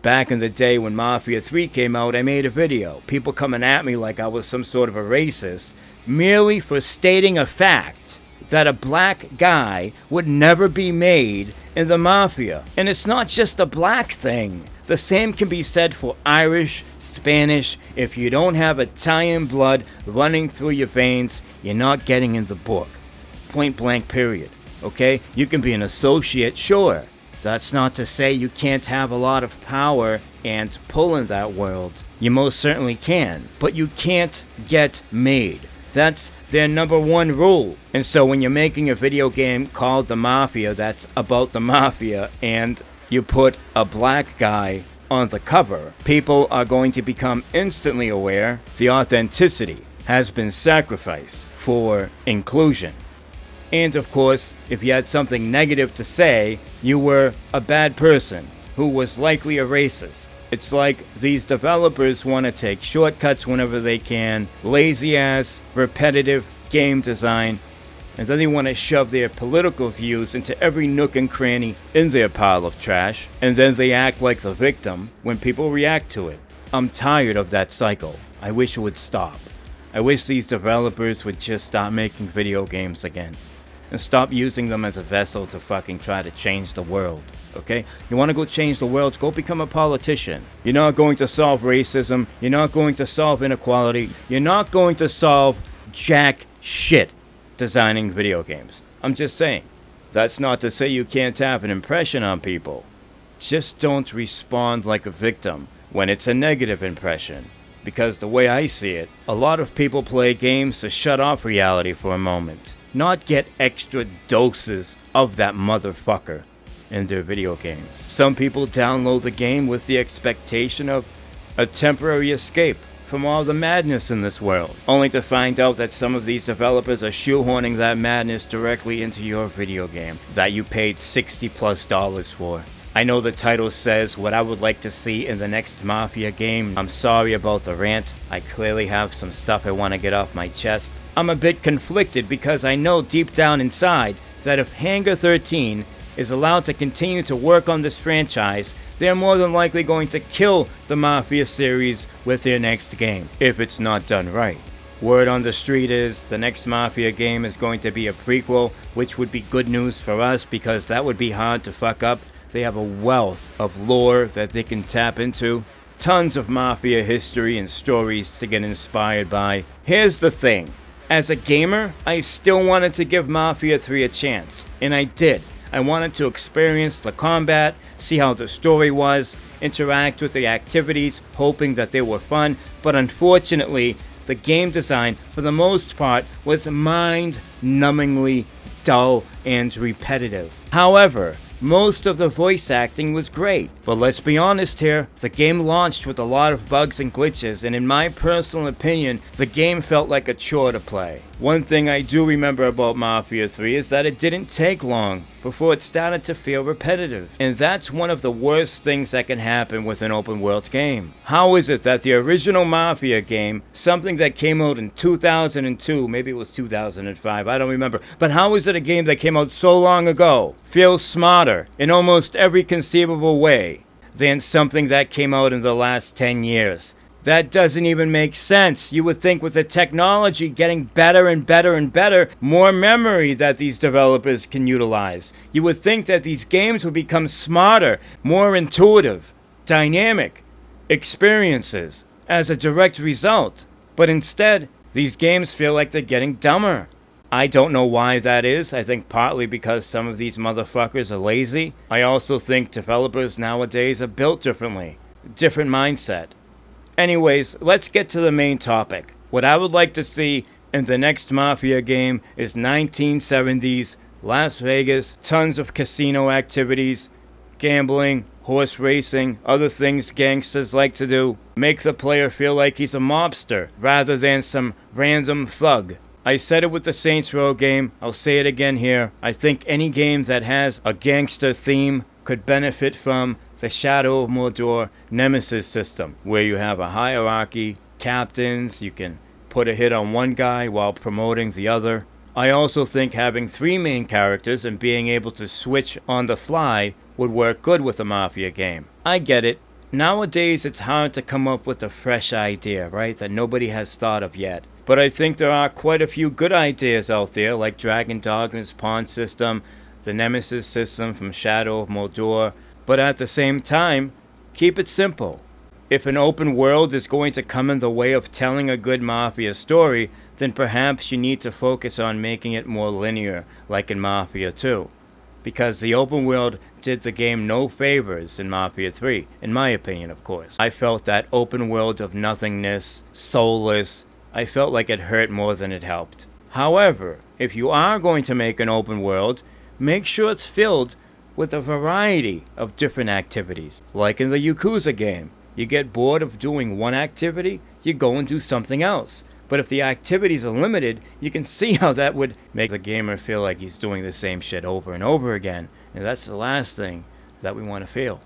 Back in the day when Mafia 3 came out, I made a video. People coming at me like I was some sort of a racist, merely for stating a fact that a black guy would never be made in the Mafia. And it's not just a black thing. The same can be said for Irish, Spanish. If you don't have Italian blood running through your veins, you're not getting in the book. Point blank period. Okay? You can be an associate, sure. That's not to say you can't have a lot of power and pull in that world. You most certainly can. But you can't get made. That's their number one rule. And so when you're making a video game called The Mafia that's about the Mafia and you put a black guy on the cover, people are going to become instantly aware the authenticity has been sacrificed for inclusion. And of course, if you had something negative to say, you were a bad person who was likely a racist. It's like these developers want to take shortcuts whenever they can, lazy ass, repetitive game design, and then they want to shove their political views into every nook and cranny in their pile of trash, and then they act like the victim when people react to it. I'm tired of that cycle. I wish it would stop. I wish these developers would just stop making video games again, and stop using them as a vessel to fucking try to change the world. Okay? You want to go change the world? Go become a politician. You're not going to solve racism. You're not going to solve inequality. You're not going to solve jack shit designing video games. I'm just saying. That's not to say you can't have an impression on people. Just don't respond like a victim when it's a negative impression. Because the way I see it, a lot of people play games to shut off reality for a moment. Not get extra doses of that motherfucker in their video games. Some people download the game with the expectation of a temporary escape from all the madness in this world, only to find out that some of these developers are shoehorning that madness directly into your video game that you paid $60+ for. I know the title says what I would like to see in the next Mafia game. I'm sorry about the rant. I clearly have some stuff I want to get off my chest. I'm a bit conflicted because I know deep down inside that if Hangar 13 is allowed to continue to work on this franchise, they're more than likely going to kill the Mafia series with their next game, if it's not done right. Word on the street is the next Mafia game is going to be a prequel, which would be good news for us because that would be hard to fuck up. They have a wealth of lore that they can tap into. Tons of Mafia history and stories to get inspired by. Here's the thing. As a gamer, I still wanted to give Mafia 3 a chance, and I did. I wanted to experience the combat, see how the story was, interact with the activities, hoping that they were fun, but unfortunately, the game design, for the most part, was mind-numbingly dull and repetitive. However, most of the voice acting was great, but let's be honest here, the game launched with a lot of bugs and glitches, and in my personal opinion, the game felt like a chore to play. One thing I do remember about Mafia 3 is that it didn't take long before it started to feel repetitive, and that's one of the worst things that can happen with an open world game. How is it that the original Mafia game, something that came out in 2002, maybe it was 2005, I don't remember, but how is it a game that came out so long ago feels smarter in almost every conceivable way than something that came out in the last 10 years? That doesn't even make sense. You would think with the technology getting better and better and better, more memory that these developers can utilize. You would think that these games would become smarter, more intuitive, dynamic experiences as a direct result. But instead, these games feel like they're getting dumber. I don't know why that is. I think partly because some of these motherfuckers are lazy. I also think developers nowadays are built differently. Different mindset. Anyways, let's get to the main topic. What I would like to see in the next Mafia game is 1970s, Las Vegas, tons of casino activities, gambling, horse racing, other things gangsters like to do. Make the player feel like he's a mobster rather than some random thug. I said it with the Saints Row game, I'll say it again here. I think any game that has a gangster theme could benefit from the Shadow of Mordor Nemesis system, where you have a hierarchy, captains, you can put a hit on one guy while promoting the other. I also think having 3 main characters and being able to switch on the fly would work good with a Mafia game. I get it. Nowadays, it's hard to come up with a fresh idea, right, that nobody has thought of yet. But I think there are quite a few good ideas out there, like Dragon Dogma's pawn system, the Nemesis system from Shadow of Mordor. But at the same time, keep it simple. If an open world is going to come in the way of telling a good Mafia story, then perhaps you need to focus on making it more linear, like in Mafia 2. Because the open world did the game no favors in Mafia 3, in my opinion, of course. I felt that open world of nothingness, soulless, I felt like it hurt more than it helped. However, if you are going to make an open world, make sure it's filled with a variety of different activities. Like in the Yakuza game, you get bored of doing one activity, you go and do something else. But if the activities are limited, you can see how that would make the gamer feel like he's doing the same shit over and over again. And that's the last thing that we want to feel.